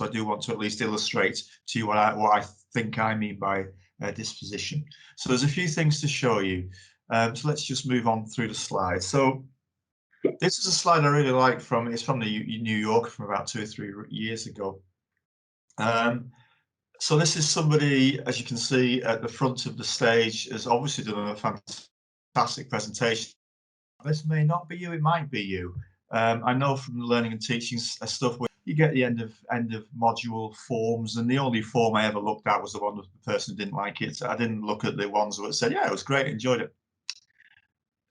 so I do want to at least illustrate to you what I think I mean by disposition. So there's a few things to show you. So let's just move on through the slides. So this is a slide I really like it's from the New Yorker from about 2 or 3 years ago. So this is somebody, as you can see at the front of the stage, has obviously done a fantastic presentation. This may not be you, it might be you. I know from the learning and teaching stuff where you get the end of module forms, and the only form I ever looked at was the one of the person who didn't like it. I didn't look at the ones that said, yeah, it was great, enjoyed it.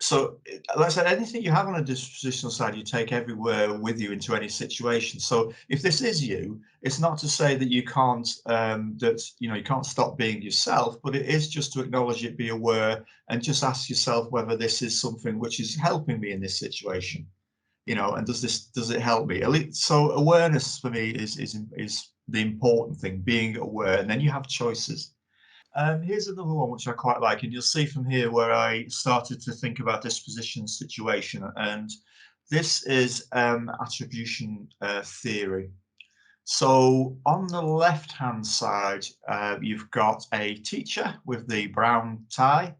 So like I said, anything you have on a dispositional side, you take everywhere with you into any situation. So if this is you, it's not to say that you can't, you can't stop being yourself, but it is just to acknowledge it, be aware, and just ask yourself whether this is something which is helping me in this situation, and does it help me? So awareness for me is the important thing, being aware, and then you have choices. Here's another one which I quite like, and you'll see from here where I started to think about disposition situation, and this is attribution theory. So on the left-hand side, you've got a teacher with the brown tie,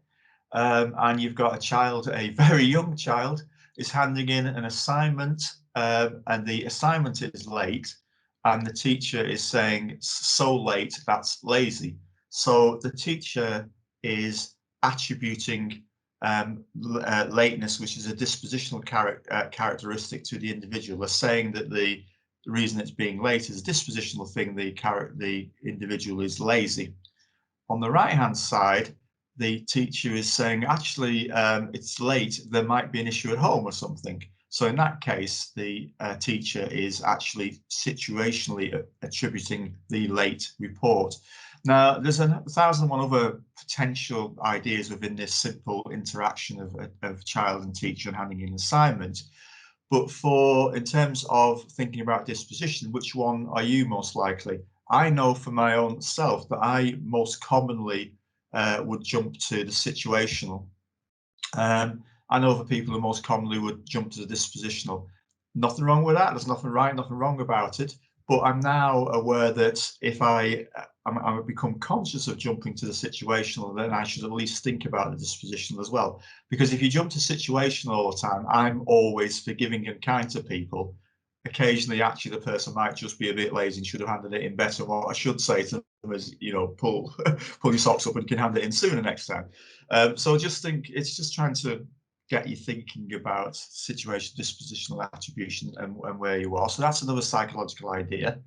and you've got a child, a very young child, is handing in an assignment, and the assignment is late, and the teacher is saying, so late, that's lazy. So the teacher is attributing lateness, which is a dispositional characteristic to the individual. They're saying that the reason it's being late is a dispositional thing, the individual is lazy. On the right-hand side, the teacher is saying, actually, it's late, there might be an issue at home or something. So in that case, the teacher is actually situationally attributing the late report. Now, there's 1,001 other potential ideas within this simple interaction of child and teacher and handing in assignment. But in terms of thinking about disposition, which one are you most likely? I know for my own self that I most commonly would jump to the situational. I know for people who most commonly would jump to the dispositional. Nothing wrong with that. There's nothing right, nothing wrong about it. But I'm now aware that if I become conscious of jumping to the situational, then I should at least think about the dispositional as well. Because if you jump to situational all the time, I'm always forgiving and kind to people. Occasionally, actually, the person might just be a bit lazy and should have handed it in better. What I should say to them is, pull your socks up and you can hand it in sooner next time. So I just think it's just trying to get you thinking about situation, dispositional attribution, and where you are. So that's another psychological idea.